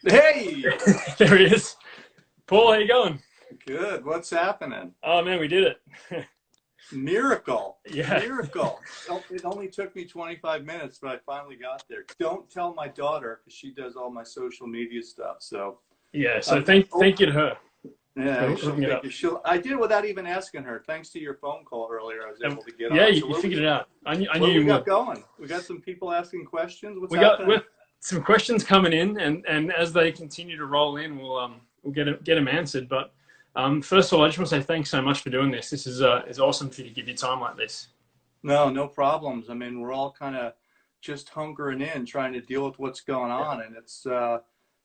Hey, There he is. Paul, how you going? good. What's happening? Oh man, we did it. Miracle. Yeah. Miracle. It only took me 25 minutes, but I finally got there. Don't tell my daughter because she does all my social media stuff. So, Yeah. So um, oh, thank you to her yeah, for she'll hooking it think up. it. I did it without even asking her. Thanks to your phone call earlier, I was And able to get yeah, on. you, So, you figured it out. I what knew do we you got would. going? We got some people asking questions. What's We happening? some questions coming in, and as they continue to roll in, we'll get them answered. But first of all, I just want to say thanks so much for doing this. This is awesome for you to give your time like this. No, no problems. I mean, we're all kind of just hunkering in, trying to deal with what's going Yeah. on, and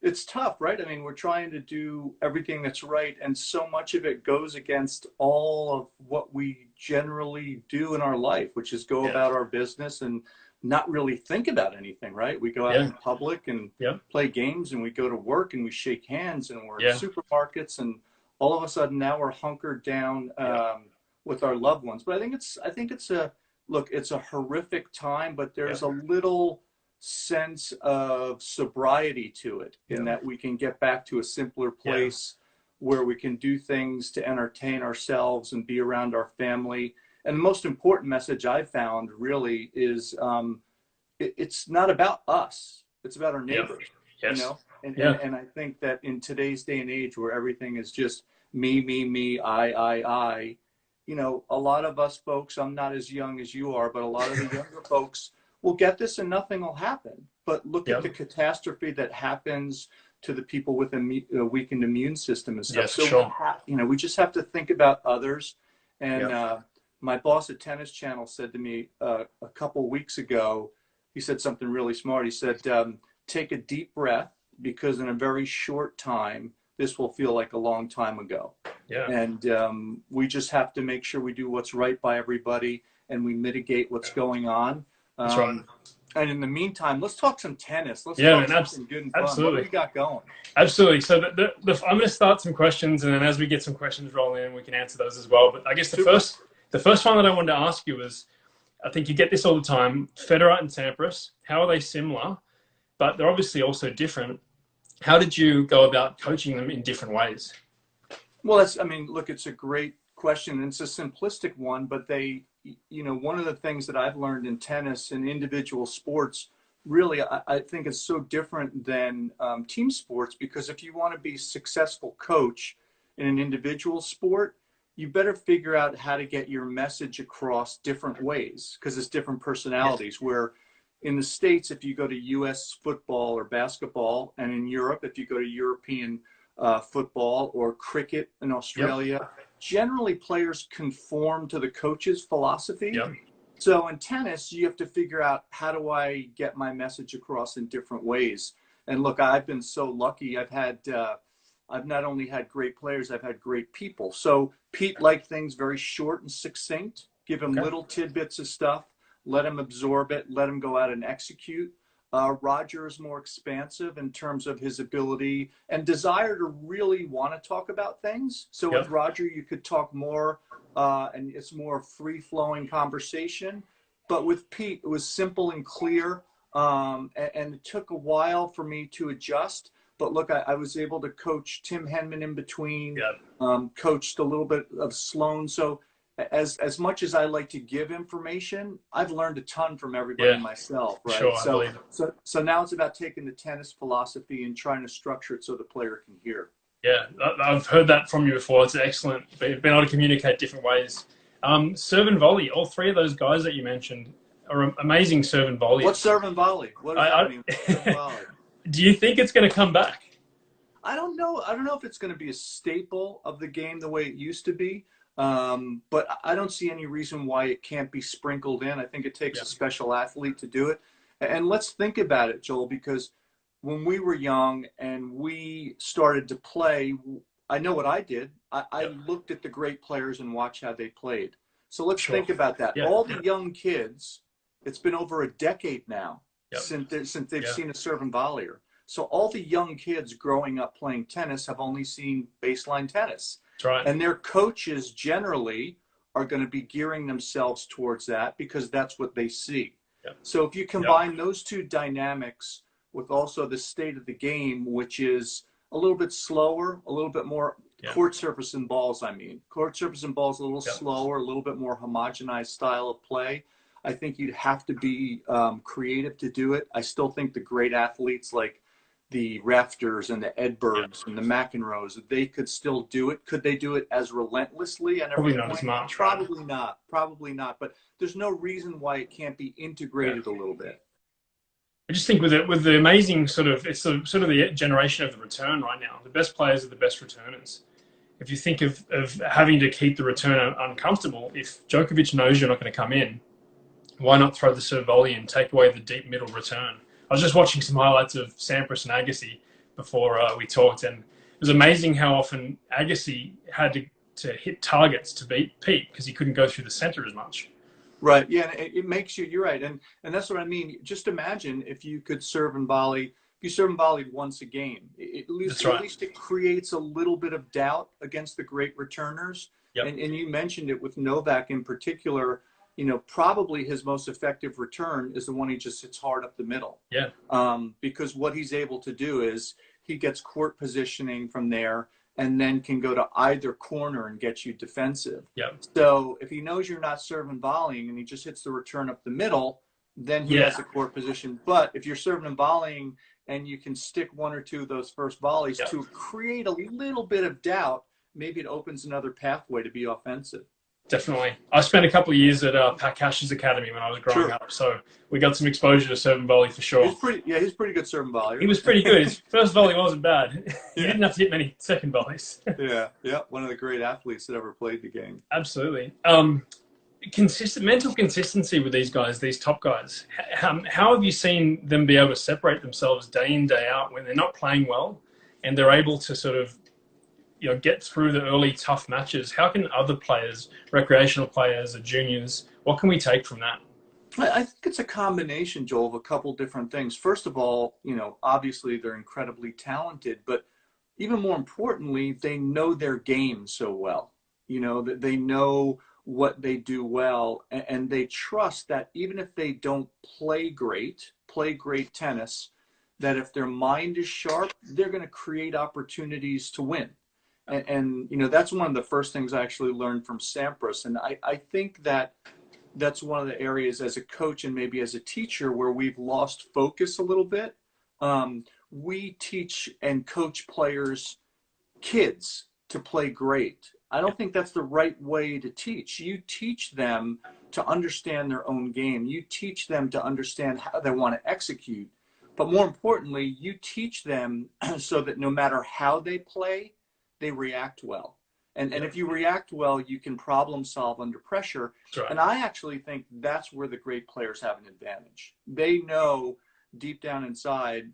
it's tough, right? I mean, we're trying to do everything that's right, and so much of it goes against all of what we generally do in our life, which is go Yeah. about our business and not really think about anything, right? We go out Yeah. in public and Yeah. play games, and we go to work and we shake hands, and we're in Yeah. supermarkets, and all of a sudden now we're hunkered down Yeah. with our loved ones. But I think it's a look, it's a horrific time, but Yeah. there's a little sense of sobriety to it in Yeah. that we can get back to a simpler Yeah. place where we can do things to entertain ourselves and be around our family. And the most important message I've found really is it's not about us, it's about our Yeah. neighbors, you Yes. know? And, and, Yeah. and I think that in today's day and age where everything is just me, I, a lot of us folks, I'm not as young as you are, but a lot of the younger folks will get this and nothing will happen. But look at Yeah. the catastrophe that happens to the people with a weakened immune system and stuff. Yeah. For So sure. we just have to think about others. And Yeah. my boss at Tennis Channel said to me a couple weeks ago, he said something really smart. He said, take a deep breath because in a very short time, this will feel like a long time ago. Yeah. And we just have to make sure we do what's right by everybody and we mitigate what's going on. That's right. And in the meantime, let's talk some tennis. Let's Yeah, talk man. something good and fun. What do Absolutely. we got going? Absolutely. So I'm going to start some questions, and then as we get some questions rolling in, we can answer those as well. But I guess Super. the first one that I wanted to ask you was, I think you get this all the time. Federer and Sampras, how are they similar? But they're obviously also different. How did you go about coaching them in different ways? Well, I mean, look, it's a great question. And it's a simplistic one, but one of the things that I've learned in tennis and individual sports, really, I think it's so different than team sports because if you want to be a successful coach in an individual sport, you better figure out how to get your message across different ways because it's different Yeah. personalities. Where in the States, if you go to US football or basketball, and in Europe, if you go to European football or cricket in Yep. Australia, generally players conform to the coach's philosophy. Yep. So in tennis, you have to figure out how do I get my message across in different ways. And look, I've been so lucky. I've not only had great players, I've had great people. So Pete liked things very short and succinct. Give him Okay. little tidbits of stuff, let him absorb it, let him go out and execute. Roger is more expansive in terms of his ability and desire to really want to talk about things. So with Yep. Roger, you could talk more, and it's more free-flowing conversation. But with Pete, it was simple and clear, and it took a while for me to adjust. But look, I was able to coach Tim Henman in between, Yep. coached a little bit of Sloan. So as much as I like to give information, I've learned a ton from everybody Yeah. myself, right? Sure. I believe it. So now it's about taking the tennis philosophy and trying to structure it so the player can hear. Yeah. I've heard that from you before. It's excellent. Being able to communicate different ways. Serve and volley. All three of those guys that you mentioned are amazing serve and What's volleyers. serve and volley? What does that mean? Serve and I volley. do you think it's going to come back? I don't know. I don't know if it's going to be a staple of the game the way it used to be. But I don't see any reason why it can't be sprinkled in. I think it takes Yeah. a special athlete to do it. And let's think about it, Joel, because when we were young and we started to play, I know what I did. I Yep. looked at the great players and watched how they played. So let's Sure. think about that. Yeah. All the young kids, it's been over a decade now Yep. since they've Yeah. seen a serve and volleyer. So all the young kids growing up playing tennis have only seen baseline tennis. That's right. And their coaches generally are going to be gearing themselves towards that because that's what they see. Yep. So if you Yep. combine those two dynamics with also the state of the game, which is a little bit slower, a little bit more court surface and balls. I mean, court surface and balls a little slower, a little bit more homogenized style of play. I think you'd have to be creative to do it. I still think the great athletes like the Rafters and the Edbergs and the McEnroes, they could still do it. Could they do it as relentlessly? Probably not as much. Probably not. Probably not. But there's no reason why it can't be integrated a little bit. I just think with the amazing sort of the generation of the return right now. The best players are the best returners. If you think of having to keep the return uncomfortable, if Djokovic knows you're not going to come in, why not throw the serve volley and take away the deep middle return? I was just watching some highlights of Sampras and Agassi before we talked, and it was amazing how often Agassi had to hit targets to beat Pete because he couldn't go through the center as much. Right. Yeah. It makes you. You're right, and that's what I mean. Just imagine if you could serve and volley. If you serve and volley once a game, at least it creates a little bit of doubt against the great returners. Yep. And you mentioned it with Novak in particular. You know, probably his most effective return is the one he just hits hard up the middle. Yeah. Because what he's able to do is he gets court positioning from there and then can go to either corner and get you defensive. Yeah. So if he knows you're not serving volleying and he just hits the return up the middle, then he has a court position. But if you're serving and volleying and you can stick one or two of those first volleys to create a little bit of doubt, maybe it opens another pathway to be offensive. Definitely. I spent a couple of years at Pat Cash's academy when I was growing up, so we got some exposure to serve and volley for sure. He's pretty good serve and volley. He was pretty good. His first volley wasn't bad. He didn't have to hit many second volleys. Yeah. One of the great athletes that ever played the game. Absolutely. Mental consistency with these guys, these top guys. How have you seen them be able to separate themselves day in, day out when they're not playing well and they're able to sort of get through the early tough matches? How can other players, recreational players or juniors, what can we take from that? I think it's a combination, Joel, of a couple different things. First of all, obviously they're incredibly talented, but even more importantly, they know their game so well. That they know what they do well, and they trust that even if they don't play great tennis, that if their mind is sharp, they're going to create opportunities to win. And that's one of the first things I actually learned from Sampras. And I think that's one of the areas as a coach and maybe as a teacher where we've lost focus a little bit. We teach and coach kids to play great. I don't think that's the right way to teach. You teach them to understand their own game. You teach them to understand how they want to execute. But more importantly, you teach them so that no matter how they play, they react well. And if you react well, you can problem solve under pressure. Right. And I actually think that's where the great players have an advantage. They know deep down inside,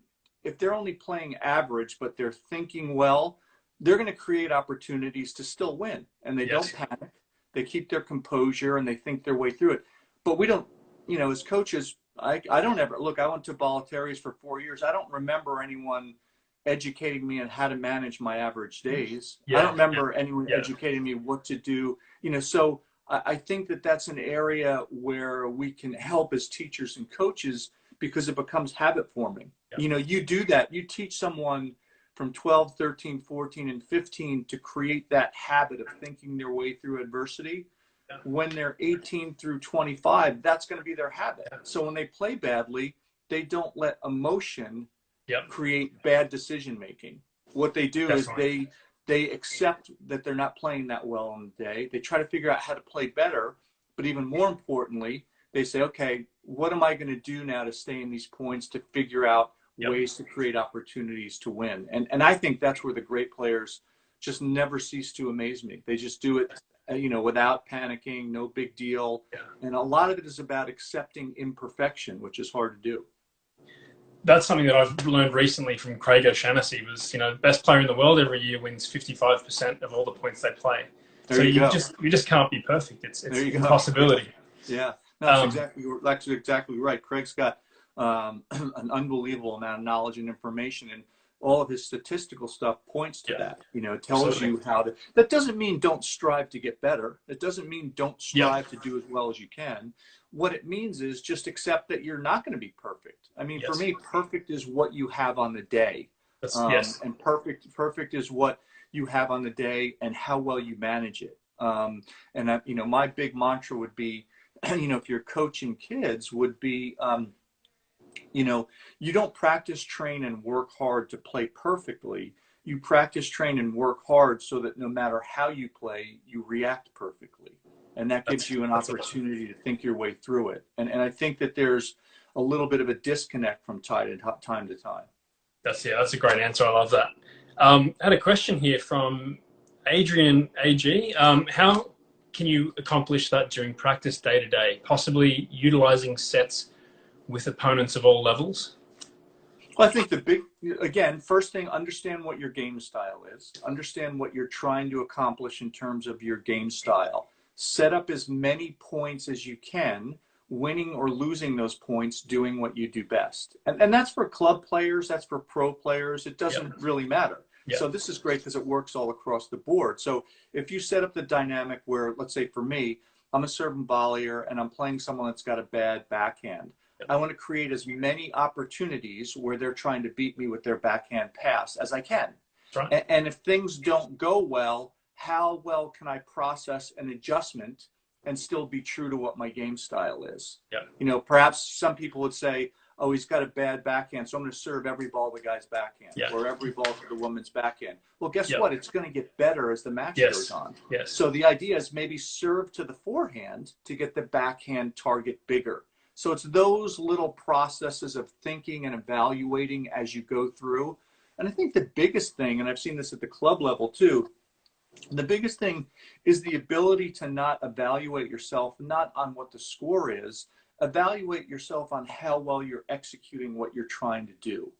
if they're only playing average, but they're thinking well, they're going to create opportunities to still win. And they don't panic. They keep their composure and they think their way through it. But we don't, as coaches, I don't ever, look, I went to Bolletari's for 4 years. I don't remember anyone educating me on how to manage my average days. I don't remember anyone educating me what to do. So I think that's an area where we can help as teachers and coaches because it becomes habit forming. You do that. You teach someone from 12, 13, 14, and 15 to create that habit of thinking their way through adversity. When they're 18 through 25, that's going to be their habit. So when they play badly, they don't let emotion create bad decision making. What they do is they accept that they're not playing that well on the day. They try to figure out how to play better, but even more importantly, they say, okay, what am I going to do now to stay in these points to figure out ways to create opportunities to win? And I think that's where the great players just never cease to amaze me. They just do it, without panicking, no big deal. And a lot of it is about accepting imperfection, which is hard to do. That's something that I've learned recently from Craig O'Shaughnessy was, best player in the world every year wins 55% of all the points they play. So you just can't be perfect. It's an impossibility. Yeah, that's exactly right. Craig's got an unbelievable amount of knowledge and information. And all of his statistical stuff points to Yeah. that. You know, it tells Absolutely. you how to. That doesn't mean don't strive to get better. It doesn't mean don't Yeah. strive to do as well as you can. What it means is just accept that you're not going to be perfect. I mean, for Yes. me, perfect is what you have on the day, Yes. and perfect is what you have on the day and how well you manage it. You know, my big mantra would be, you know, if you're coaching kids, would be, you know, you don't practice, train, and work hard to play perfectly. You practice, train, and work hard so that no matter how you play, you react perfectly. And that gives you an That's awesome. opportunity to think your way through it. And I think that there's a little bit of a disconnect from time to time. That's a great answer. I love that. I had a question here from Adrian AG. How can you accomplish that during practice day to day, possibly utilizing sets with opponents of all levels? Well, I think the big, again, first thing, understand what your game style is. Understand what you're trying to accomplish in terms of your game style. Set up as many points as you can, winning or losing those points, doing what you do best. And that's for club players, that's for pro players. It Yep. doesn't really matter. Yep. So this is great because it works all across the board. So if you set up the dynamic where, let's say for me, I'm a serve and volleyer and I'm playing someone that's got a bad backhand. I want to create as many opportunities where they're trying to beat me with their backhand pass as I can. That's right. And if things don't go well, how well can I process an adjustment and still be true to what my game style is? Yep. You know, perhaps some people would say, oh, he's got a bad backhand, so I'm going to serve every ball to the guy's backhand, Yeah. or every ball to the woman's backhand. Well, guess Yep. what? It's going to get better as the match Yes. goes on. Yes. So the idea is maybe serve to the forehand to get the backhand target bigger. So it's those little processes of thinking and evaluating as you go through. And I think the biggest thing, and I've seen this at the club level too, the biggest thing is the ability to not evaluate yourself, not on what the score is, evaluate yourself on how well you're executing what you're trying to do.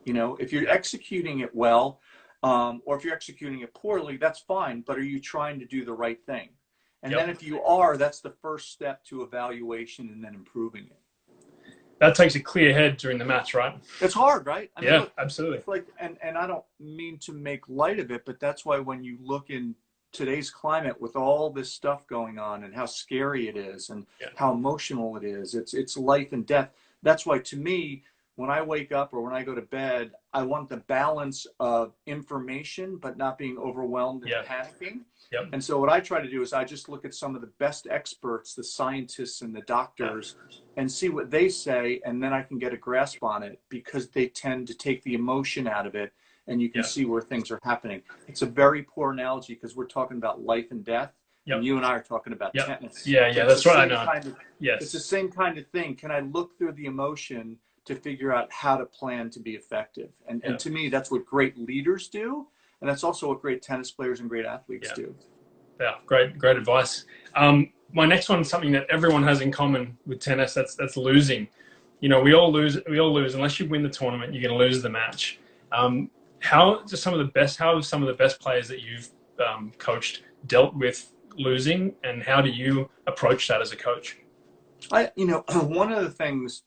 You know, if you're executing it well, or if you're executing it poorly, that's fine, but are you trying to do the right thing? And Yep. then if you are, that's the first step to evaluation and then improving it. That takes a clear head during the match, right? It's hard, right? I mean, Yeah, look, absolutely. it's like, and I don't mean to make light of it, but that's why when you look in today's climate with all this stuff going on and how scary it is and how emotional it is, it's life and death. That's why to me, when I wake up or when I go to bed, I want the balance of information, but not being overwhelmed and panicking. Yep. And so what I try to do is I just look at some of the best experts, the scientists and the doctors, and see what they say, and then I can get a grasp on it because they tend to take the emotion out of it, and you can see where things are happening. It's a very poor analogy because we're talking about life and death, and you and I are talking about tennis. Yeah, that's right. I know. It's the same kind of thing. Can I look through the emotion to figure out how to plan to be effective? And to me, that's what great leaders do. And that's also what great tennis players and great athletes do. Yeah, great advice. My next one is something that everyone has in common with tennis. That's losing. You know, we all lose. Unless you win the tournament, you're going to lose the match. How have some of the best players that you've coached dealt with losing, and how do you approach that as a coach? One of the things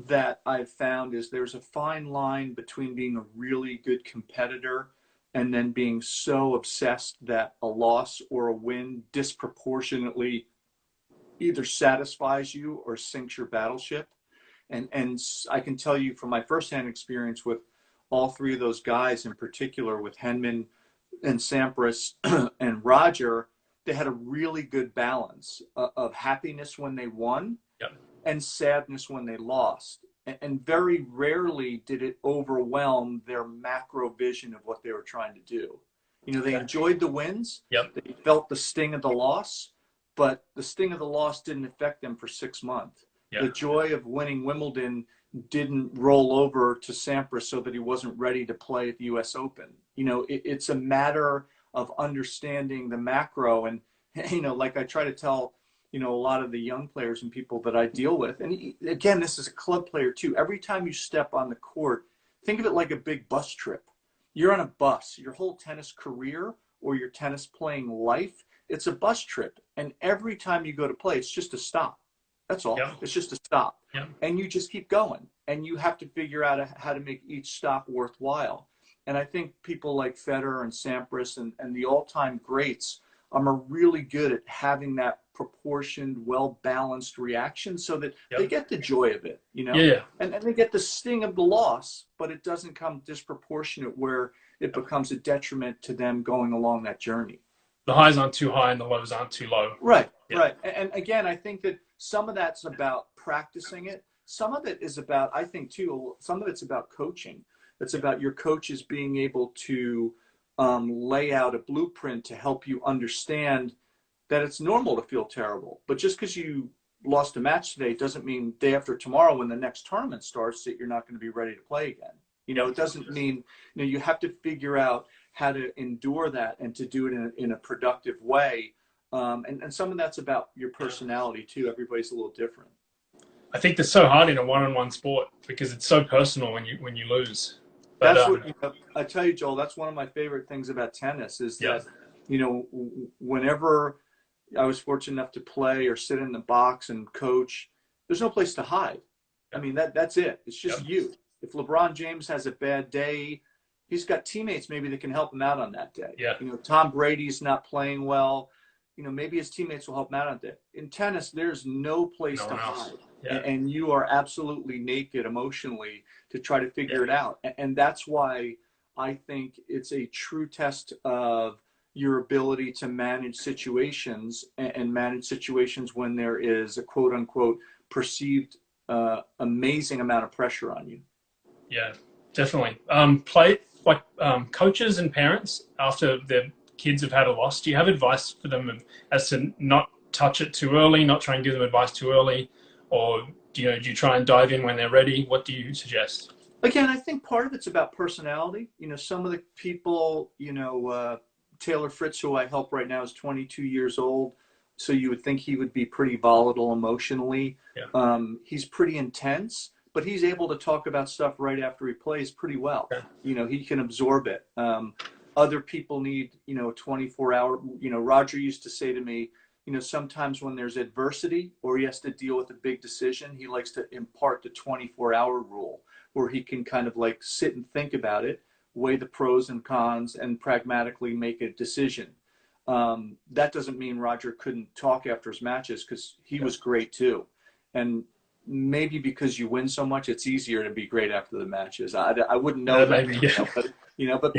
that I've found is there's a fine line between being a really good competitor and then being so obsessed that a loss or a win disproportionately either satisfies you or sinks your battleship. And I can tell you from my firsthand experience with all three of those guys, in particular with Henman and Sampras and Roger, they had a really good balance of happiness when they won and sadness when they lost. And very rarely did it overwhelm their macro vision of what they were trying to do. You know, they enjoyed the wins. They felt the sting of the loss, but the sting of the loss didn't affect them for 6 months. The joy of winning Wimbledon didn't roll over to Sampras so that he wasn't ready to play at the US Open. You know, it's a matter of understanding the macro. And, you know, like I try to tell, you know, a lot of the young players and people that I deal with. And again, this is a club player too. Every time you step on the court, think of it like a big bus trip. You're on a bus. Your whole tennis career or your tennis playing life, it's a bus trip. And every time you go to play, it's just a stop. That's all. It's just a stop. And you just keep going. And you have to figure out how to make each stop worthwhile. And I think people like Federer and Sampras and the all-time greats are really good at having that proportioned, well-balanced reaction so that they get the joy of it, you know? Yeah. And they get the sting of the loss, but it doesn't come disproportionate where it becomes a detriment to them going along that journey. The highs aren't too high and the lows aren't too low. Right, right. And again, I think that some of that's about practicing it. Some of it is about, I think too, some of it's about coaching. It's about your coaches being able to lay out a blueprint to help you understand that it's normal to feel terrible. But just because you lost a match today doesn't mean day after tomorrow when the next tournament starts that you're not going to be ready to play again. You know, it doesn't mean, you know, you have to figure out how to endure that and to do it in a productive way. And some of that's about your personality too. Everybody's a little different. I think that's so hard in a one-on-one sport because it's so personal when you lose. But, that's what, you know, I tell you, Joel, that's one of my favorite things about tennis is that, you know, whenever I was fortunate enough to play or sit in the box and coach, there's no place to hide. I mean, that's it. It's just you. If LeBron James has a bad day, he's got teammates maybe that can help him out on that day. Yeah. You know, Tom Brady's not playing well. You know, maybe his teammates will help him out on that. In tennis, there's no place to hide. Yeah. And you are absolutely naked emotionally to try to figure it out. And that's why I think it's a true test of your ability to manage situations and manage situations when there is a quote unquote perceived amazing amount of pressure on you. Yeah, definitely. Coaches and parents after their kids have had a loss, do you have advice for them as to not touch it too early, not try and give them advice too early? Or do you try and dive in when they're ready? What do you suggest? Again, I think part of it's about personality. You know, some of the people, you know, Taylor Fritz, who I help right now, is 22 years old. So you would think he would be pretty volatile emotionally. Yeah. He's pretty intense, but he's able to talk about stuff right after he plays pretty well. Yeah. You know, he can absorb it. Other people need, you know, 24-hour, you know, Roger used to say to me, you know, sometimes when there's adversity or he has to deal with a big decision, he likes to impart the 24-hour rule where he can kind of like sit and think about it, weigh the pros and cons, and pragmatically make a decision. That doesn't mean Roger couldn't talk after his matches because he was great too. And maybe because you win so much, it's easier to be great after the matches. I wouldn't know that, maybe, but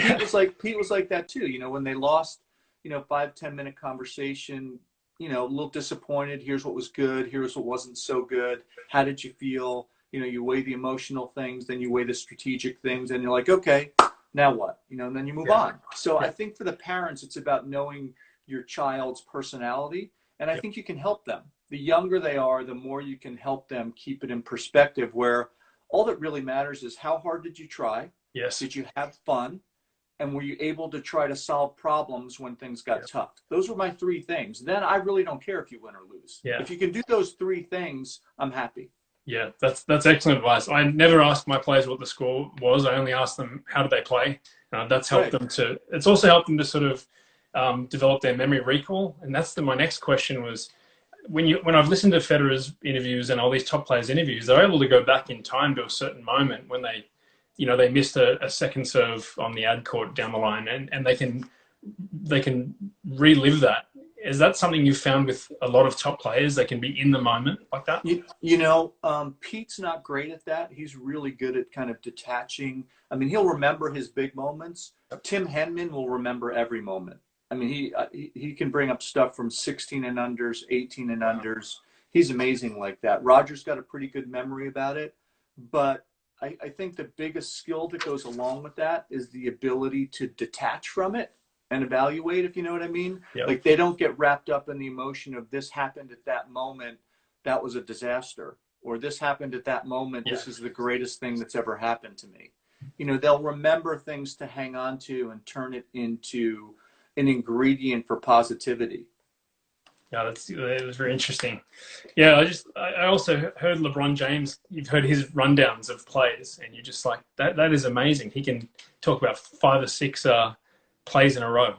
Pete was like that too. You know, when they lost, you know, 5-10 minute conversation, you know, a little disappointed. Here's what was good. Here's what wasn't so good. How did you feel? You know, you weigh the emotional things, then you weigh the strategic things, and you're like, okay, now what? You know, and then you move on. So I think for the parents, it's about knowing your child's personality, and I think you can help them. The younger they are, the more you can help them keep it in perspective, where all that really matters is how hard did you try? Yes. Did you have fun? And were you able to try to solve problems when things got tough? Those were my three things. Then I really don't care if you win or lose. Yeah. If you can do those three things, I'm happy. Yeah, that's excellent advice. I never asked my players what the score was. I only asked them how did they play. That's helped them to. It's also helped them to sort of develop their memory recall. And that's my next question was when I've listened to Federer's interviews and all these top players' interviews, they're able to go back in time to a certain moment when they, you know, they missed a second serve on the ad court down the line, and they can relive that. Is that something you've found with a lot of top players? They can be in the moment like that? You know, Pete's not great at that. He's really good at kind of detaching. I mean, he'll remember his big moments. Tim Henman will remember every moment. I mean, he can bring up stuff from 16 and unders, 18 and unders. He's amazing like that. Roger's got a pretty good memory about it. But I think the biggest skill that goes along with that is the ability to detach from it and evaluate, if you know what I mean. Yep. Like they don't get wrapped up in the emotion of this happened at that moment, that was a disaster, or this happened at that moment, this is the greatest thing that's ever happened to me. You know, they'll remember things to hang on to and turn it into an ingredient for positivity. Yeah, it was very interesting. Yeah, I also heard LeBron James. You've heard his rundowns of plays, and you're just like, that is amazing. He can talk about 5 or 6 plays in a row.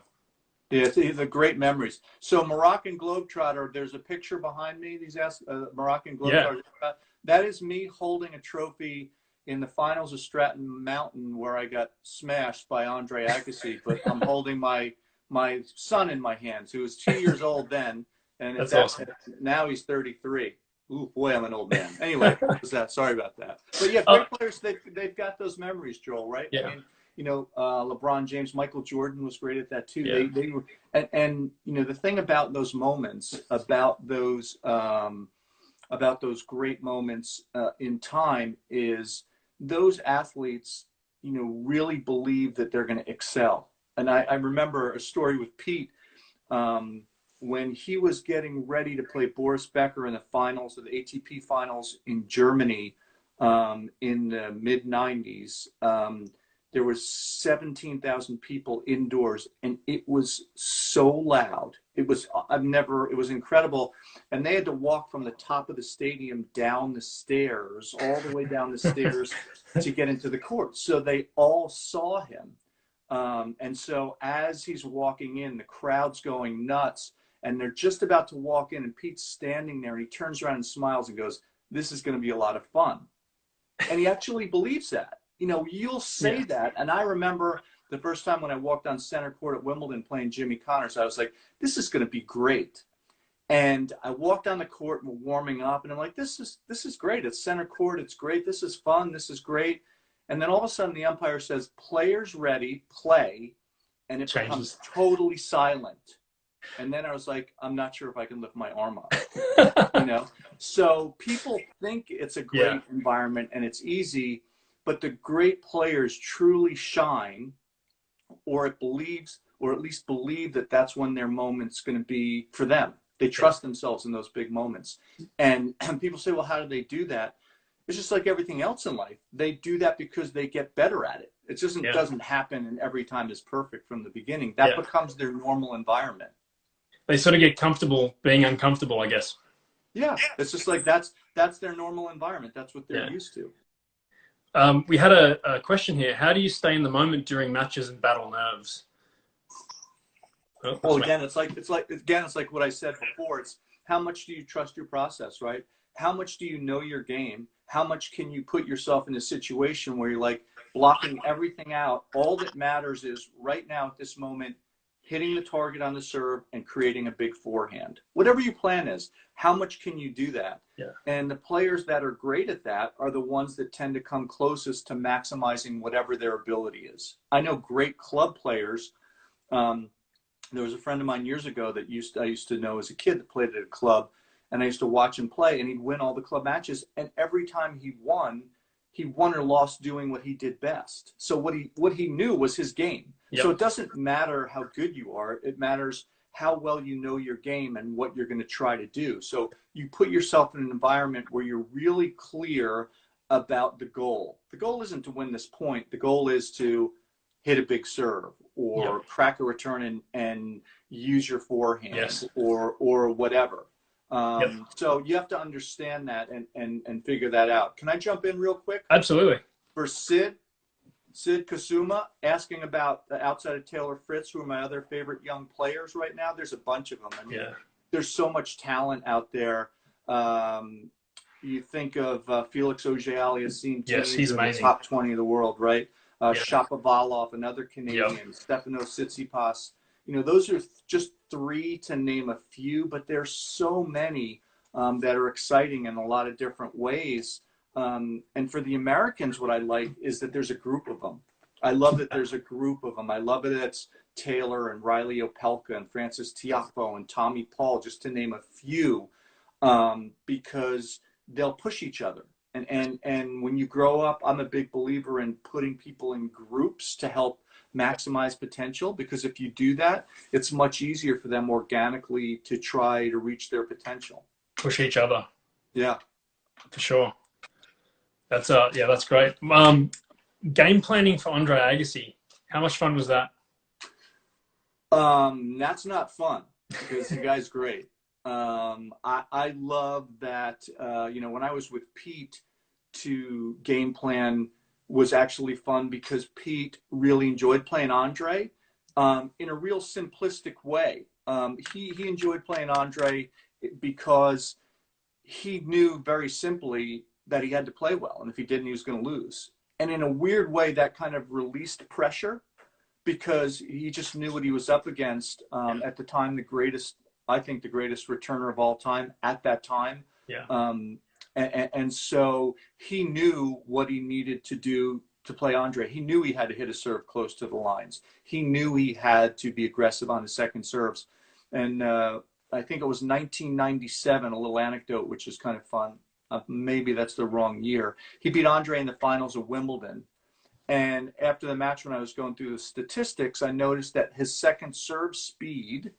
Yeah, the great memories. So Moroccan Globetrotter, there's a picture behind me. These Moroccan Globetrotters. Yeah. That is me holding a trophy in the finals of Stratton Mountain where I got smashed by Andre Agassi, but I'm holding my son in my hands, who was 2 years old then, and That's awesome. now he's 33. Ooh, boy, I'm an old man. Anyway, sorry about that. But yeah, great players, they've got those memories, Joel, right? Yeah. I mean, you know, LeBron James, Michael Jordan was great at that too. Yeah. They were, and you know, the thing about those moments, about those great moments in time, is those athletes, you know, really believe that they're going to excel. And I remember a story with Pete when he was getting ready to play Boris Becker in the finals of the ATP finals in Germany in the mid 90s. There was 17,000 people indoors, and it was so loud. It was incredible. And they had to walk from the top of the stadium down the stairs, all the way down the stairs to get into the court. So they all saw him. And so as he's walking in, the crowd's going nuts, and they're just about to walk in, and Pete's standing there, and he turns around and smiles and goes, "This is going to be a lot of fun." And he actually believes that. You know, you'll say that. And I remember the first time when I walked on center court at Wimbledon playing Jimmy Connors, I was like, this is going to be great. And I walked on the court and warming up, and I'm like, this is great. It's center court. It's great. This is fun. This is great. And then all of a sudden the umpire says, "Players ready, play." And it becomes totally silent. And then I was like, I'm not sure if I can lift my arm up, you know? So people think it's a great environment and it's easy, but the great players truly shine, or at least believe that that's when their moment's going to be for them. They trust themselves in those big moments. And people say, well, how do they do that? It's just like everything else in life. They do that because they get better at it. It just doesn't happen and every time is perfect from the beginning. That becomes their normal environment. They sort of get comfortable being uncomfortable, I guess. Yeah, it's just like that's their normal environment. That's what they're used to. We had a question here. How do you stay in the moment during matches and battle nerves? Well, again, it's like what I said before. It's how much do you trust your process, right? How much do you know your game? How much can you put yourself in a situation where you're like blocking everything out? All that matters is right now at this moment, hitting the target on the serve and creating a big forehand. Whatever your plan is, how much can you do that? Yeah. And the players that are great at that are the ones that tend to come closest to maximizing whatever their ability is. I know great club players. There was a friend of mine years ago that I used to know as a kid that played at a club, and I used to watch him play, and he'd win all the club matches, and every time he won or lost doing what he did best. So what he knew was his game. Yep. So it doesn't matter how good you are. It matters how well you know your game and what you're going to try to do. So you put yourself in an environment where you're really clear about the goal. The goal isn't to win this point. The goal is to hit a big serve or crack a return and use your forehand or whatever. So you have to understand that and figure that out. Can I jump in real quick? Absolutely. For Sid Kasuma, asking about outside of Taylor Fritz, who are my other favorite young players right now. There's a bunch of them. I mean, there's so much talent out there. You think of Felix Auger-Aliassime, he's in amazing. The top 20 of the world, right? Shapovalov, another Canadian, Stefanos Tsitsipas. You know, those are just three to name a few, but there's so many that are exciting in a lot of different ways. And for the Americans, what I like is that there's a group of them. I love that there's a group of them. I love that it's Taylor and Riley Opelka and Francis Tiafoe and Tommy Paul, just to name a few, because they'll push each other. And when you grow up, I'm a big believer in putting people in groups to help maximize potential, because if you do that, it's much easier for them organically to try to reach their potential. Push each other. Yeah. For sure. That's that's great. Game planning for Andre Agassi. How much fun was that? That's not fun because the guy's great. I love that, when I was with Pete, to game plan was actually fun because Pete really enjoyed playing Andre in a real simplistic way. He enjoyed playing Andre because he knew very simply that he had to play well. And if he didn't, he was going to lose. And in a weird way, that kind of released pressure because he just knew what he was up against. At the time, I think the greatest returner of all time at that time. Yeah. And so he knew what he needed to do to play Andre. He knew he had to hit a serve close to the lines. He knew he had to be aggressive on his second serves. And I think it was 1997, a little anecdote, which is kind of fun. Maybe that's the wrong year. He beat Andre in the finals of Wimbledon. And after the match, when I was going through the statistics, I noticed that his second serve speed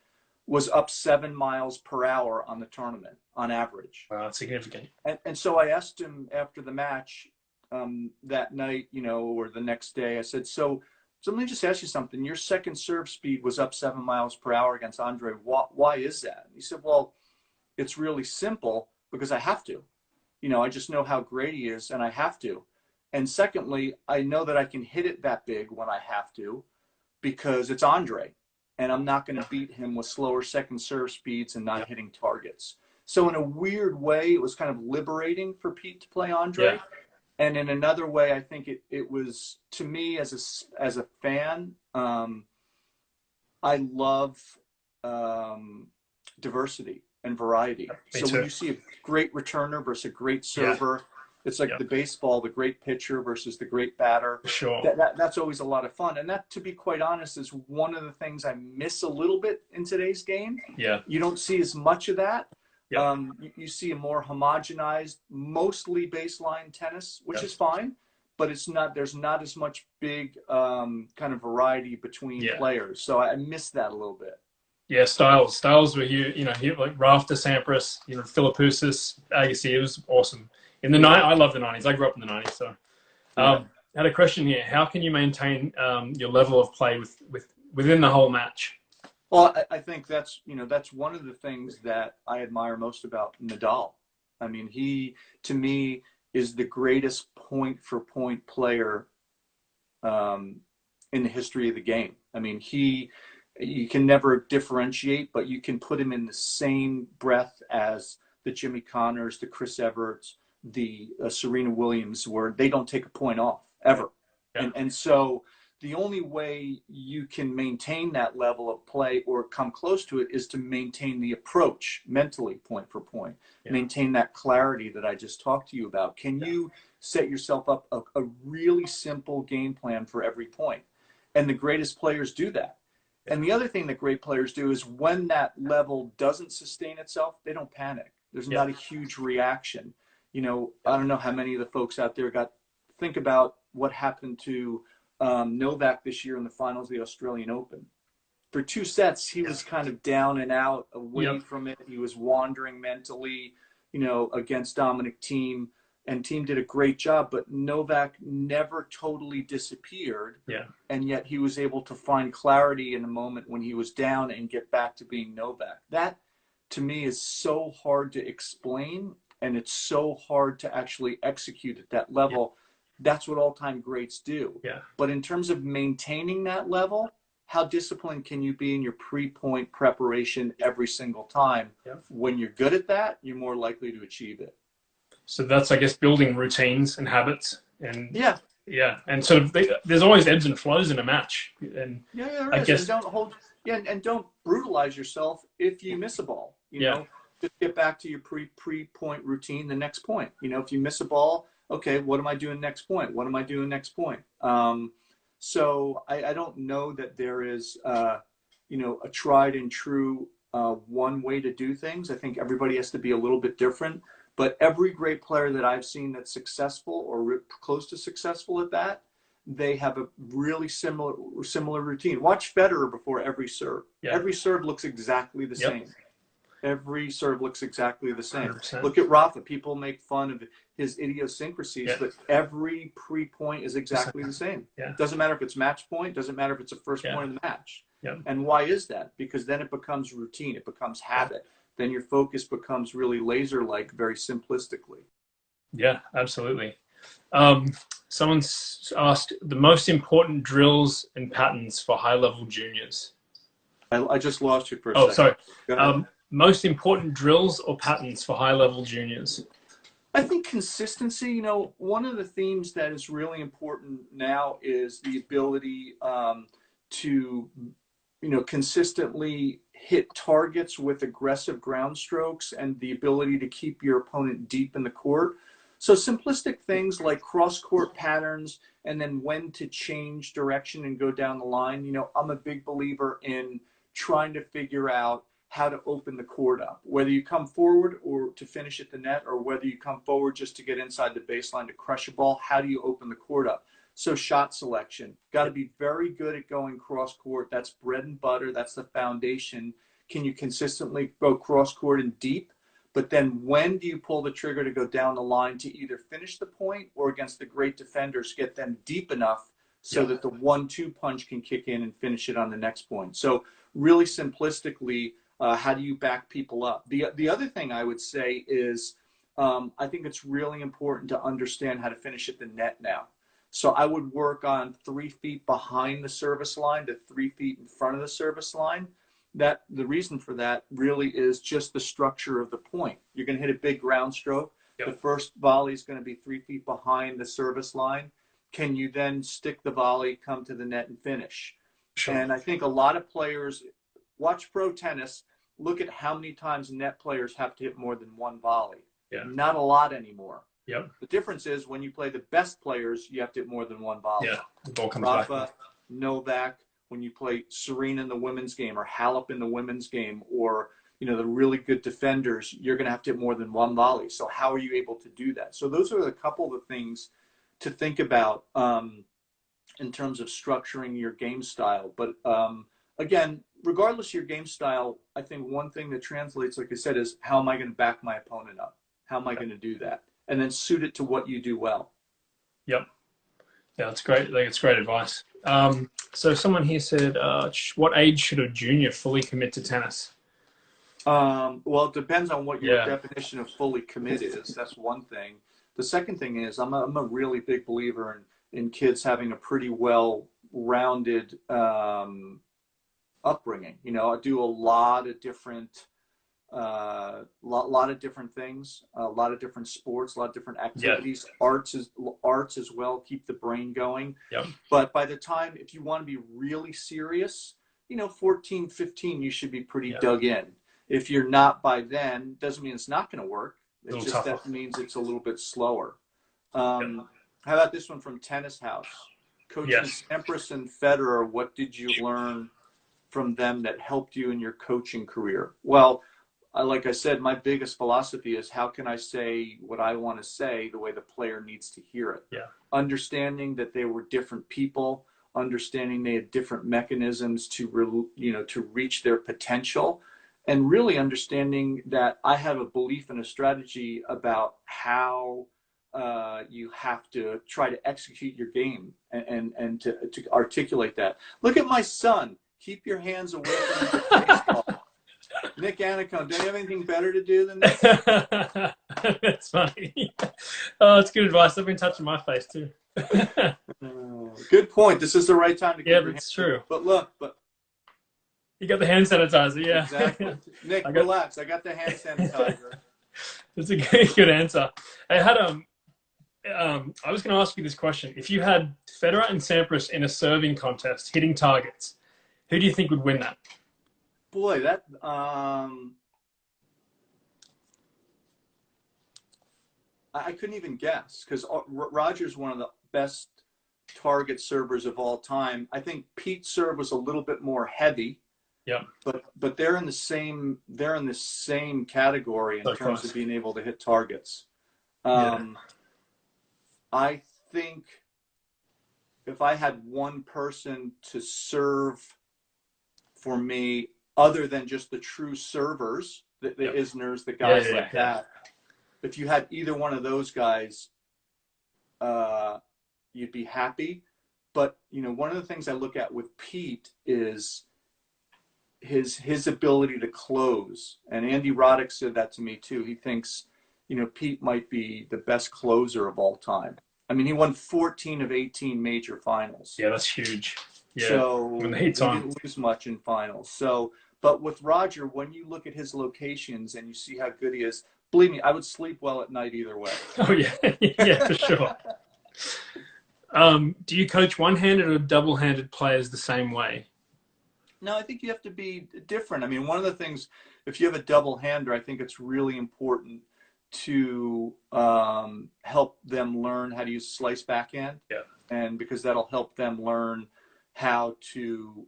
was up 7 miles per hour on the tournament on average. Wow, that's significant. And so I asked him after the match that night, or the next day, I said, so let me just ask you something. Your second serve speed was up 7 miles per hour against Andre. Why is that? He said, well, it's really simple because I have to. I just know how great he is and I have to. And secondly, I know that I can hit it that big when I have to because it's Andre. And I'm not going to beat him with slower second serve speeds and not hitting targets. So in a weird way, it was kind of liberating for Pete to play Andre. Yeah. And in another way, I think it was, to me as a fan, I love diversity and variety. So when you see a great returner versus a great server, it's like the baseball, the great pitcher versus the great batter. Sure. That's always a lot of fun. And that, to be quite honest, is one of the things I miss a little bit in today's game. Yeah. You don't see as much of that. Yep. You see a more homogenized, mostly baseline tennis, which is fine, but there's not as much big kind of variety between players. So I miss that a little bit. Yeah, styles were like Rafter, Sampras, Philippoussis, Agassi. It was awesome. In the I love the 90s. I grew up in the 90s. So I had a question here. How can you maintain your level of play within the whole match? Well, I think that's one of the things that I admire most about Nadal. I mean, he, to me, is the greatest point-for-point player in the history of the game. I mean, you can never differentiate, but you can put him in the same breath as the Jimmy Connors, the Chris Everts, the Serena Williams, where they don't take a point off ever. Yeah. And so the only way you can maintain that level of play or come close to it is to maintain the approach mentally, point for point, maintain that clarity that I just talked to you about. Can you set yourself up a really simple game plan for every point? And the greatest players do that. And the other thing that great players do is when that level doesn't sustain itself, they don't panic. There's not a huge reaction. I don't know how many of the folks out there think about what happened to Novak this year in the finals of the Australian Open. For 2 sets, he was kind of down and out, away from it. He was wandering mentally, against Dominic Thiem. And Thiem did a great job, but Novak never totally disappeared. Yeah. And yet he was able to find clarity in a moment when he was down and get back to being Novak. That, to me, is so hard to explain, and it's so hard to actually execute at that level. That's what all-time greats do. Yeah. But in terms of maintaining that level, how disciplined can you be in your pre-point preparation every single time? Yeah. When you're good at that, you're more likely to achieve it. So that's, I guess, building routines and habits, and and sort of there's always ebbs and flows in a match, and I guess and don't brutalize yourself if you miss a ball. You know, just get back to your pre-point routine. The next point, if you miss a ball, okay, what am I doing next point? What am I doing next point? So I don't know that there is a tried and true one way to do things. I think everybody has to be a little bit different. But every great player that I've seen that's successful or close to successful at that, they have a really similar routine. Watch Federer before every serve. Yeah. Every serve looks exactly the same. Every serve looks exactly the same. 100%. Look at Rafa. People make fun of his idiosyncrasies, but every pre-point is exactly the same. Yeah. Doesn't matter if it's match point. Doesn't matter if it's a first point of the match. Yeah. And why is that? Because then it becomes routine. It becomes habit. Then your focus becomes really laser-like, very simplistically. Yeah, absolutely. Someone's asked the most important drills and patterns for high-level juniors. I just lost you for a second. Oh, sorry. Most important drills or patterns for high-level juniors? I think consistency, one of the themes that is really important now is the ability to, consistently hit targets with aggressive ground strokes and the ability to keep your opponent deep in the court. So simplistic things like cross-court patterns and then when to change direction and go down the line. I'm a big believer in trying to figure out how to open the court up, whether you come forward or to finish at the net, or whether you come forward just to get inside the baseline to crush a ball. How do you open the court up? So shot selection, got to be very good at going cross court. That's bread and butter. That's the foundation. Can you consistently go cross court and deep? But then when do you pull the trigger to go down the line to either finish the point or against the great defenders, get them deep enough so that the 1-2 punch can kick in and finish it on the next point. So really simplistically, how do you back people up? The other thing I would say is I think it's really important to understand how to finish at the net now. So I would work on 3 feet behind the service line to 3 feet in front of the service line. The reason for that really is just the structure of the point. You're going to hit a big ground stroke. Yep. The first volley is going to be 3 feet behind the service line. Can you then stick the volley, come to the net, and finish? Sure. And I think a lot of players watch pro tennis, look at how many times net players have to hit more than one volley. Yeah. Not a lot anymore. Yep. The difference is when you play the best players, you have to hit more than one volley. Yeah, the ball comes back. Novak, when you play Serena in the women's game or Halep in the women's game, or the really good defenders, you're going to have to hit more than one volley. So how are you able to do that? So those are a couple of the things to think about in terms of structuring your game style. But again, regardless of your game style, I think one thing that translates, like I said, is how am I going to back my opponent up? How am I going to do that? And then suit it to what you do well. Yep. Yeah, that's great. I think it's great advice. So someone here said, what age should a junior fully commit to tennis? Well, it depends on what your definition of fully commit is. That's one thing. The second thing is I'm a really big believer in kids having a pretty well-rounded upbringing. I do a lot of different things, a lot of different sports, a lot of different activities, arts as well, keep the brain going. Yep. But by the time, if you want to be really serious, 14, 15, you should be pretty dug in. If you're not by then, doesn't mean it's not going to work. It just that means it's a little bit slower. How about this one from Tennis House? Coaching Sampras and Federer, what did you learn from them that helped you in your coaching career? Well, like I said, my biggest philosophy is how can I say what I want to say the way the player needs to hear it? Yeah. Understanding that they were different people, understanding they had different mechanisms to reach their potential, and really understanding that I have a belief and a strategy about how you have to try to execute your game and to articulate that. Look at my son. Keep your hands away from the baseball. Nick Annacone, do you have anything better to do than this? That's funny. Oh, it's good advice. I've been touching my face too. Good point. This is the right time to keep your hands. That's true. But look, you got the hand sanitizer, yeah. Exactly. Nick, relax. I got the hand sanitizer. That's a good answer. I had I was going to ask you this question. If you had Federer and Sampras in a serving contest, hitting targets, who do you think would win that? Boy, that I couldn't even guess, because Roger's one of the best target servers of all time. I think Pete's serve was a little bit more heavy. Yeah. But they're in the same category in terms of being able to hit targets. I think if I had one person to serve for me, other than just the true servers, the Isners, the guys like that, if you had either one of those guys, you'd be happy. But one of the things I look at with Pete is his ability to close. And Andy Roddick said that to me too. He thinks, Pete might be the best closer of all time. I mean, he won 14 of 18 major finals. Yeah, that's huge. Yeah. So when he didn't lose much in finals. So, but with Roger, when you look at his locations and you see how good he is, believe me, I would sleep well at night either way. Oh yeah, yeah, for sure. Do you coach one-handed or double-handed players the same way? No, I think you have to be different. I mean, one of the things, if you have a double hander, I think it's really important to help them learn how to use slice backhand. Yeah. And because that'll help them learn how to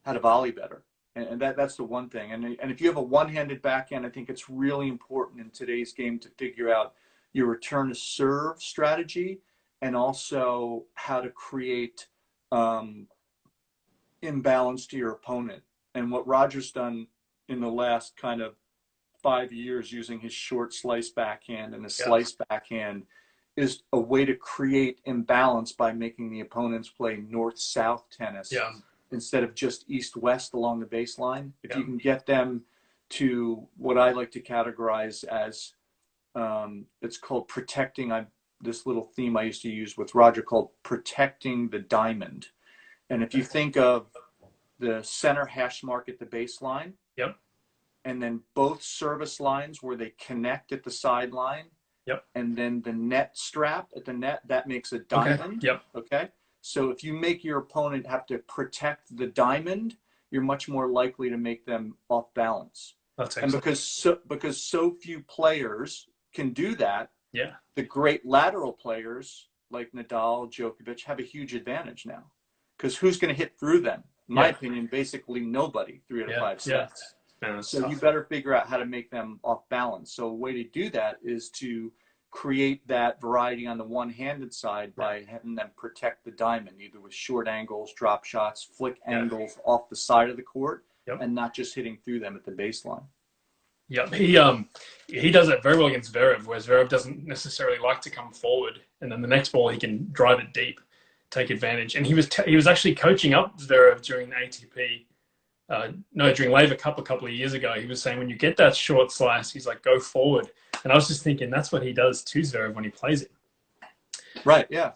volley better. And that's the one thing. And if you have a one-handed backhand, I think it's really important in today's game to figure out your return to serve strategy and also how to create imbalance to your opponent. And what Roger's done in the last kind of 5 years using his short slice backhand and his slice backhand is a way to create imbalance by making the opponents play north-south tennis instead of just east-west along the baseline. If you can get them to what I like to categorize as, it's called protecting, this little theme I used to use with Roger called protecting the diamond. And if you think of the center hash mark at the baseline, and then both service lines where they connect at the sideline, and then the net strap at the net, that makes a diamond. Okay. So if you make your opponent have to protect the diamond, you're much more likely to make them off balance. That's and because so few players can do that, the great lateral players like Nadal, Djokovic have a huge advantage now. Because who's going to hit through them? In my opinion, basically nobody 3 out of 5 sets. So tough. You better figure out how to make them off balance. So a way to do that is to create that variety on the one-handed side by having them protect the diamond, either with short angles, drop shots, flick angles off the side of the court, and not just hitting through them at the baseline. He does that very well against Zverev, whereas Zverev doesn't necessarily like to come forward, and then the next ball he can drive it deep, take advantage. And he was actually coaching up Zverev during the ATP. During Laver Cup a couple of years ago, he was saying when you get that short slice, he's like, go forward. And I was just thinking that's what he does to Zverev when he plays it. Right, yeah.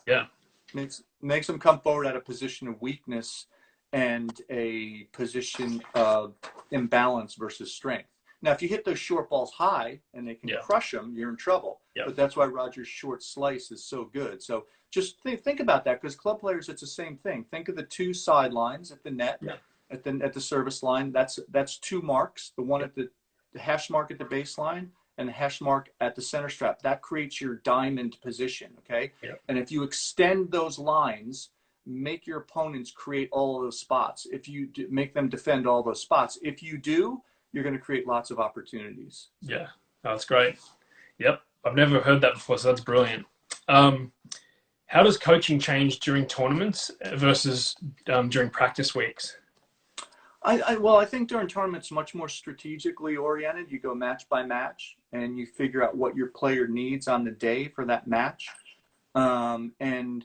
Makes him come forward at a position of weakness and a position of imbalance versus strength. Now, if you hit those short balls high and they can crush them, you're in trouble. But that's why Roger's short slice is so good. So just think about that, because club players, it's the same thing. Think of the two sidelines at the net. At the service line, that's 2 marks, the one at the hash mark at the baseline and the hash mark at the center strap. That creates your diamond position, okay? And if you extend those lines, make your opponents create all of those spots. If you make them defend all those spots, if you do, you're going to create lots of opportunities. Yeah, that's great. I've never heard that before, so that's brilliant. How does coaching change during tournaments versus during practice weeks? I think during tournaments, much more strategically oriented. You go match by match and you figure out what your player needs on the day for that match. And,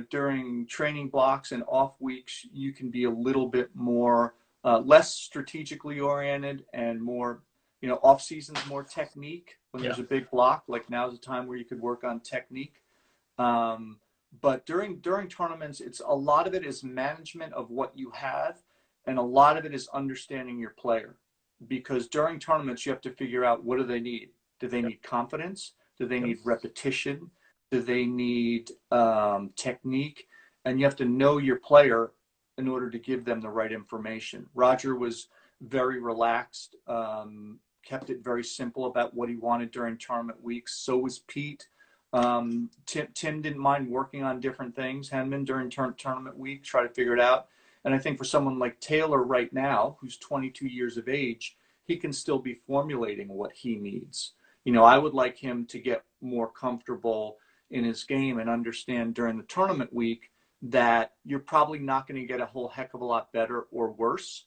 during training blocks and off weeks, you can be a little bit more, less strategically oriented and more, off seasons, more technique. When there's a big block, like now's the time where you could work on technique. But during tournaments, a lot of it is management of what you have. And a lot of it is understanding your player, because during tournaments, you have to figure out, what do they need? Do they need confidence? Do they need repetition? Do they need technique? And you have to know your player in order to give them the right information. Roger was very relaxed, kept it very simple about what he wanted during tournament weeks. So was Pete. Tim didn't mind working on different things, Henman, during tournament week, try to figure it out. And I think for someone like Taylor right now, who's 22 years of age, he can still be formulating what he needs. I would like him to get more comfortable in his game and understand during the tournament week that you're probably not going to get a whole heck of a lot better or worse.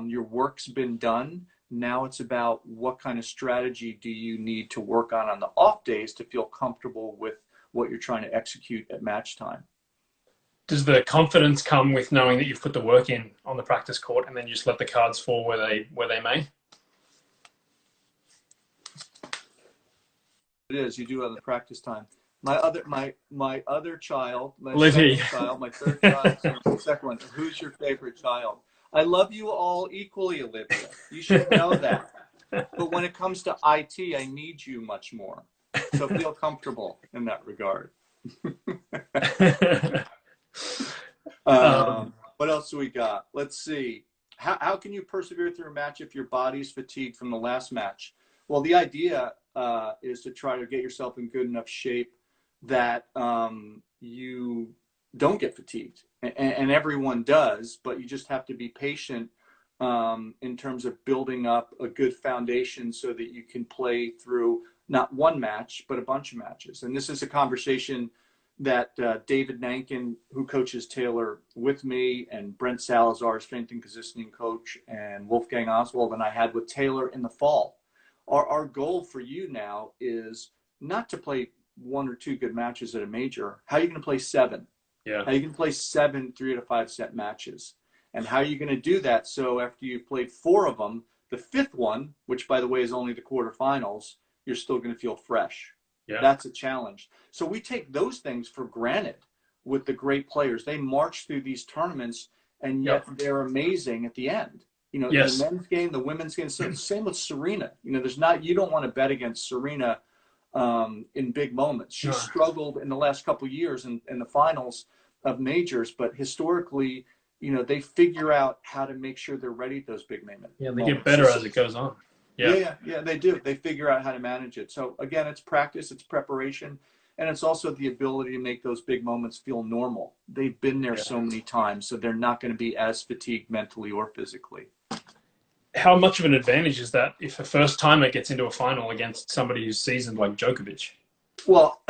Your work's been done. Now it's about what kind of strategy do you need to work on the off days to feel comfortable with what you're trying to execute at match time. Does the confidence come with knowing that you've put the work in on the practice court and then you just let the cards fall where they may? It is. You do have the practice time. My other child, my Livy. second child, my third child, my second one. Who's your favorite child? I love you all equally, Olivia. You should know that. But when it comes to IT, I need you much more. So feel comfortable in that regard. What else do we got? Let's see. How can you persevere through a match if your body's fatigued from the last match? Well, the idea is to try to get yourself in good enough shape that you don't get fatigued. And everyone does, but you just have to be patient in terms of building up a good foundation so that you can play through not one match, but a bunch of matches. And this is a conversation that David Nankin, who coaches Taylor with me, and Brent Salazar, strength and conditioning coach, and Wolfgang Oswald and I had with Taylor in the fall. Our goal for you now is not to play 1 or 2 good matches at a major. How are you going to play 7? Yeah. How are you going to play 7 3 to 5 set matches? And how are you going to do that so after you've played 4 of them, the 5th one, which by the way is only the quarterfinals, you're still going to feel fresh. Yeah. That's a challenge. So we take those things for granted with the great players. They march through these tournaments, and yet they're amazing at the end. You know, the men's game, the women's game, same with Serena. You know, you don't want to bet against Serena in big moments. She struggled in the last couple of years in the finals of majors, but historically, you know, they figure out how to make sure they're ready at those big moments. Yeah, they get better as it goes on. Yeah, they do. They figure out how to manage it. So again, it's practice, it's preparation, and it's also the ability to make those big moments feel normal. They've been there so many times, so they're not going to be as fatigued mentally or physically. How much of an advantage is that if a first timer gets into a final against somebody who's seasoned like Djokovic? Well,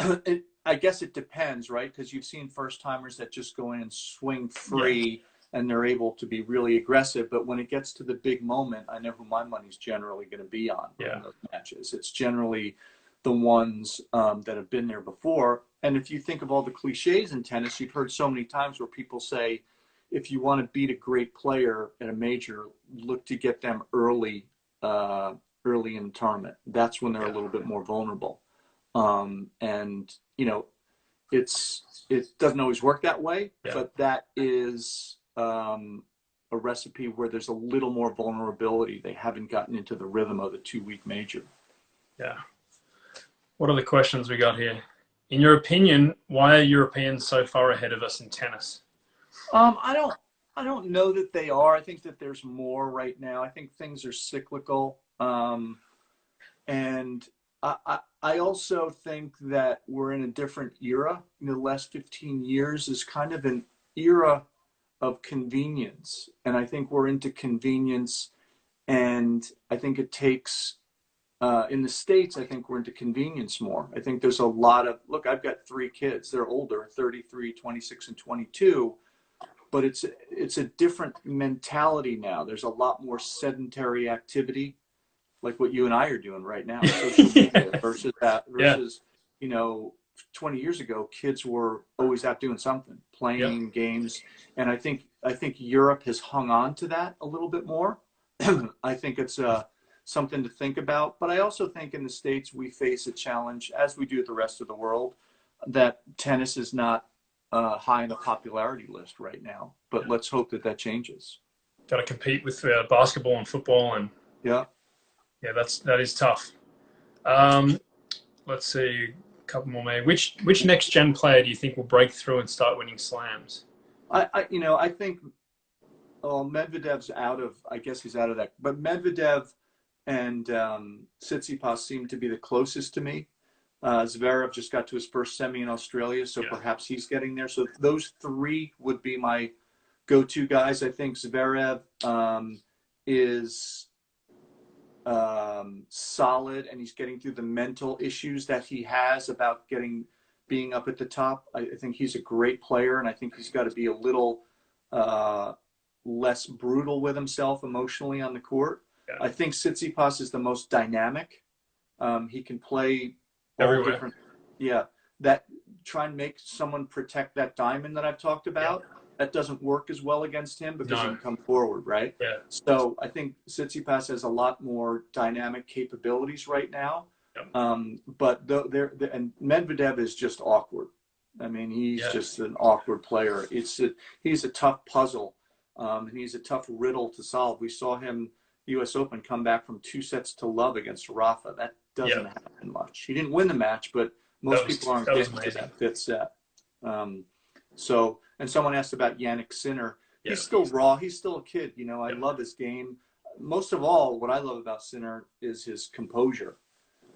I guess it depends, right? Because you've seen first timers that just go in and swing free. And they're able to be really aggressive. But when it gets to the big moment, I know who my money's generally going to be on in those matches. It's generally the ones that have been there before. And if you think of all the cliches in tennis, you've heard so many times where people say, if you want to beat a great player at a major, look to get them early in the tournament. That's when they're a little bit more vulnerable. And, you know, it doesn't always work that way, but that is a recipe where there's a little more vulnerability. They haven't gotten into the rhythm of the 2-week major. Yeah. What are the questions we got here? In your opinion, why are Europeans so far ahead of us in tennis? I don't know that they are. I think that there's more right now. I think things are cyclical. And I also think that we're in a different era. You know, the last 15 years is kind of an era of convenience. And I think we're into convenience. And I think it takes, in the States, I think we're into convenience more. I think there's a lot of, look, I've got 3 kids. They're older, 33, 26, and 22. But it's a different mentality now. There's a lot more sedentary activity, like what you and I are doing right now, social media versus you know, 20 years ago, kids were always out doing something, playing games. And I think Europe has hung on to that a little bit more. I think it's something to think about. But I also think in the States, we face a challenge, as we do at the rest of the world, that tennis is not high on the popularity list right now. But let's hope that changes. Got to compete with basketball and football. And yeah, that is tough. Let's see. Couple more, maybe. Which next gen player do you think will break through and start winning slams? I think Medvedev's I guess he's out of that. But Medvedev and Tsitsipas seem to be the closest to me. Zverev just got to his first semi in Australia, so perhaps he's getting there. So those 3 would be my go-to guys. I think Zverev is solid, and he's getting through the mental issues that he has about being up at the top. I think he's a great player, and I think he's got to be a little less brutal with himself emotionally on the court. I think Tsitsipas is the most dynamic. He can play everywhere. Different, that try and make someone protect that diamond that I've talked about. That doesn't work as well against him because he can come forward, right? Yeah. So I think Tsitsipas has a lot more dynamic capabilities right now. But and Medvedev is just awkward. I mean, he's just an awkward player. He's a tough puzzle, and he's a tough riddle to solve. We saw him, U.S. Open, come back from 2-0 against Rafa. That doesn't Yeah. happen much. He didn't win the match, but most people aren't getting to that fifth set. And someone asked about Yannick Sinner. Yeah. He's still raw. He's still a kid. You know, I Yeah. love his game. Most of all, what I love about Sinner is his composure.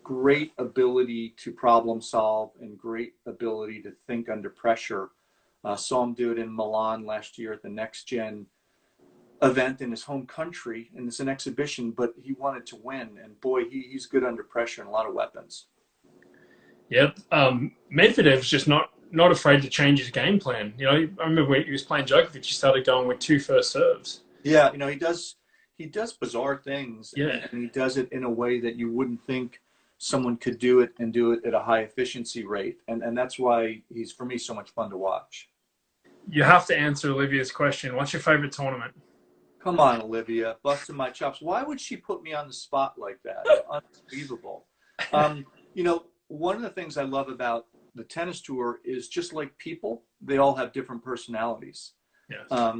Great ability to problem solve and great ability to think under pressure. Saw him do it in Milan last year at the Next Gen event in his home country, and it's an exhibition, but he wanted to win. And boy, he's good under pressure and a lot of weapons. Yep. Medvedev's just not afraid to change his game plan. You know, I remember when he was playing Djokovic, he started going with 2 first serves. Yeah, you know, he does bizarre things. Yeah. And he does it in a way that you wouldn't think someone could do it and do it at a high efficiency rate. And that's why he's, for me, so much fun to watch. You have to answer Olivia's question. What's your favorite tournament? Come on, Olivia, busting my chops. Why would she put me on the spot like that? Unbelievable. You know, one of the things I love about the tennis tour is just like people, they all have different personalities. Yeah.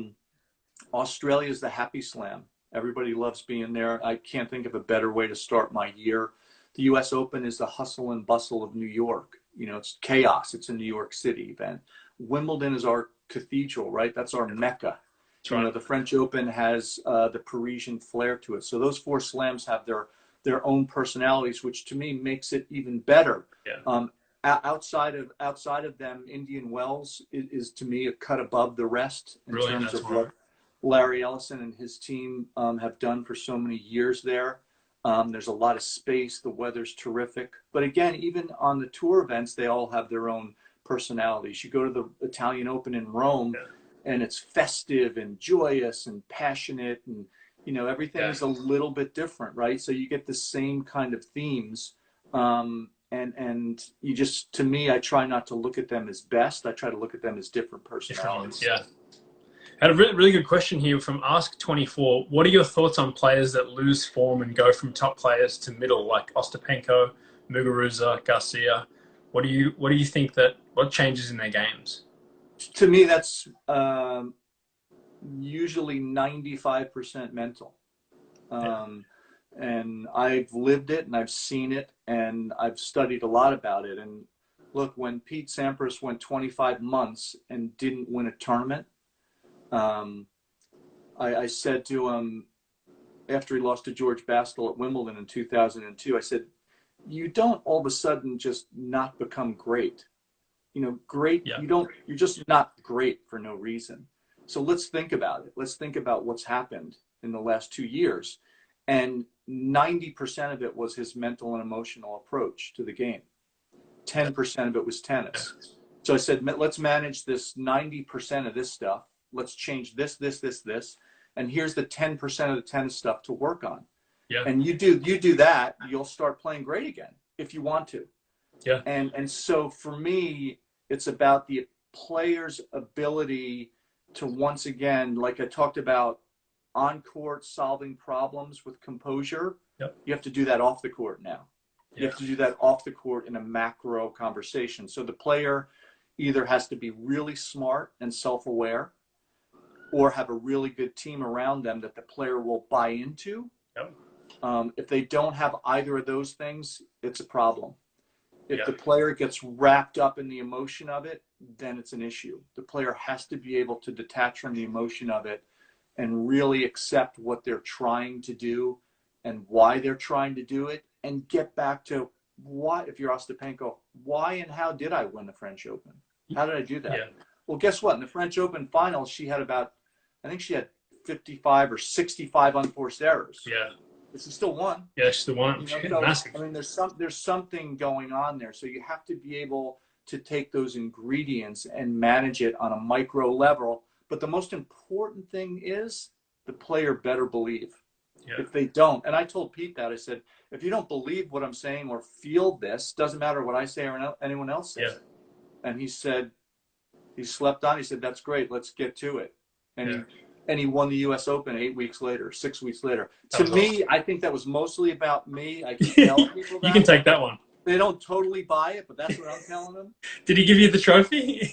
Australia is the happy slam. Everybody loves being there. I can't think of a better way to start my year. The U.S. Open is the hustle and bustle of New York. You know, it's chaos. It's a New York City event. Wimbledon is our cathedral, right? That's our Mecca. That's right. You know, the French Open has the Parisian flair to it. So those 4 slams have their own personalities, which to me makes it even better. Yeah. Outside of them, Indian Wells is to me a cut above the rest in terms of what Larry Ellison and his team have done for so many years there. There's a lot of space. The weather's terrific. But again, even on the tour events, they all have their own personalities. You go to the Italian Open in Rome, and it's festive and joyous and passionate, and you know, everything is a little bit different, right? So you get the same kind of themes. And you just, to me, I try not to look at them as best. I try to look at them as different personalities. Yeah. I had a really good question here from Ask24. What are your thoughts on players that lose form and go from top players to middle, like Ostapenko, Muguruza, Garcia? What do you think what changes in their games? To me, that's usually 95% mental. And I've lived it and I've seen it and I've studied a lot about it. And look, when Pete Sampras went 25 months and didn't win a tournament, I said to him after he lost to George Bastel at Wimbledon in 2002, I said, you don't all of a sudden just not become great. You know, great, you're just not great for no reason. So let's think about it. Let's think about what's happened in the last 2 years. And 90% of it was his mental and emotional approach to the game. 10% of it was tennis. So I said, let's manage this 90% of this stuff. Let's change this. And here's the 10% of the tennis stuff to work on. Yeah. And you do that, you'll start playing great again if you want to. Yeah. And so for me, it's about the player's ability to, once again, like I talked about, on court solving problems with composure. Yep. You have to do that off the court now. You have to do that off the court in a macro conversation. So the player either has to be really smart and self-aware, or have a really good team around them that the player will buy into. Yep. If they don't have either of those things, it's a problem. If the player gets wrapped up in the emotion of it, then it's an issue. The player has to be able to detach from the emotion of it and really accept what they're trying to do and why they're trying to do it, and get back to why, if you're Ostapenko, why and how did I win the French Open? How did I do that? Yeah. Well, guess what? In the French Open finals, she had I think she had 55 or 65 unforced errors. Yeah. But she still won. Yeah, she still won. You know, so, I mean, there's something going on there. So you have to be able to take those ingredients and manage it on a micro level. But the most important thing is the player better believe. Yeah. If they don't, and I told Pete that, I said, if you don't believe what I'm saying or feel this, doesn't matter what I say or anyone else says. Yeah. And he said, he slept on. He said, that's great. Let's get to it. And he won the U.S. Open 8 weeks later, 6 weeks later. To me, awesome. I think that was mostly about me. I keep telling people that. You can take that one. They don't totally buy it, but that's what I'm telling them. Did he give you the trophy?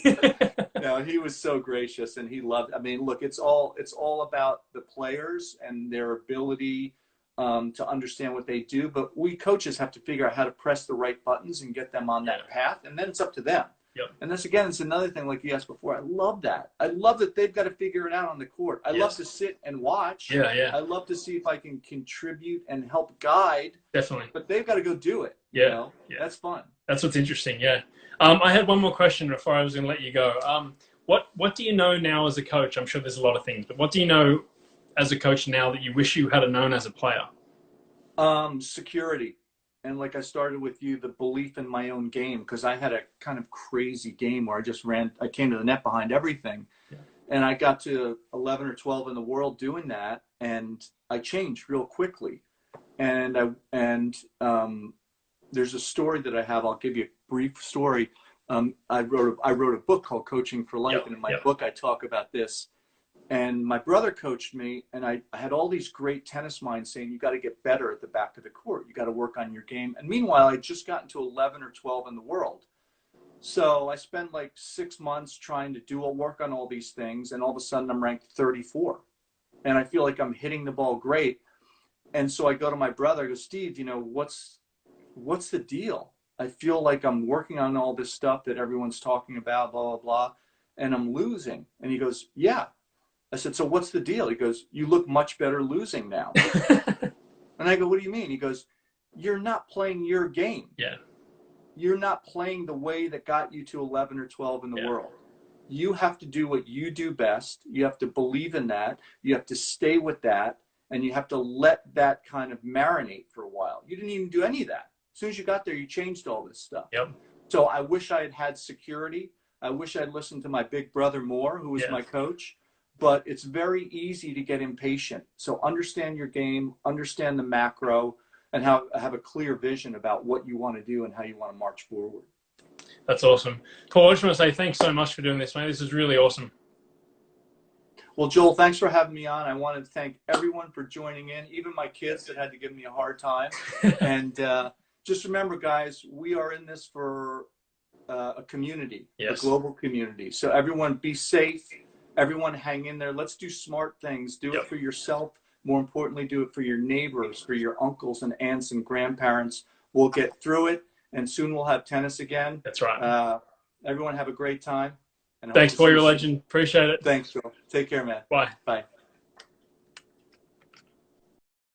No, he was so gracious, and he loved. I mean, look, it's all about the players and their ability to understand what they do. But we coaches have to figure out how to press the right buttons and get them on that path. And then it's up to them. Yep. And this, again, it's another thing like you asked before. I love that. I love that they've got to figure it out on the court. I love to sit and watch. Yeah. I love to see if I can contribute and help guide. Definitely. But they've got to go do it. Yeah. You know? That's fun. That's what's interesting. Yeah. I had one more question before I was going to let you go. What do you know now as a coach? I'm sure there's a lot of things, but what do you know as a coach now that you wish you had known as a player? Security. And like I started with you, the belief in my own game, because I had a kind of crazy game where I came to the net behind everything. Yeah. And I got to 11 or 12 in the world doing that. And I changed real quickly. And there's a story that I have. I'll give you a brief story. I wrote a book called Coaching for Life. And in my book, I talk about this. And my brother coached me, and I had all these great tennis minds saying, you got to get better at the back of the court. You got to work on your game. And meanwhile, I just gotten to 11 or 12 in the world. So I spent like 6 months trying to work on all these things. And all of a sudden I'm ranked 34. And I feel like I'm hitting the ball great. And so I go to my brother, I go, Steve, you know, what's the deal? I feel like I'm working on all this stuff that everyone's talking about, blah, blah, blah, and I'm losing. And he goes, yeah. I said, so what's the deal? He goes, you look much better losing now. And I go, what do you mean? He goes, you're not playing your game. Yeah. You're not playing the way that got you to 11 or 12 in the world. You have to do what you do best. You have to believe in that. You have to stay with that. And you have to let that kind of marinate for a while. You didn't even do any of that. As soon as you got there, you changed all this stuff. Yep. So I wish I had security. I wish I'd listened to my big brother more, who was my coach. But it's very easy to get impatient. So understand your game, understand the macro, and have a clear vision about what you want to do and how you want to march forward. That's awesome. Paul, I just want to say thanks so much for doing this, mate. This is really awesome. Well, Joel, thanks for having me on. I want to thank everyone for joining in, even my kids that had to give me a hard time. And just remember, guys, we are in this for a community, a global community. So everyone be safe. Everyone hang in there. Let's do smart things. Do it for yourself. More importantly, do it for your neighbors, for your uncles and aunts and grandparents. We'll get through it, and soon we'll have tennis again. That's right. Everyone have a great time. Thanks, Paul. You're a legend. Appreciate it. Thanks, Joel. Take care, man. Bye. Bye.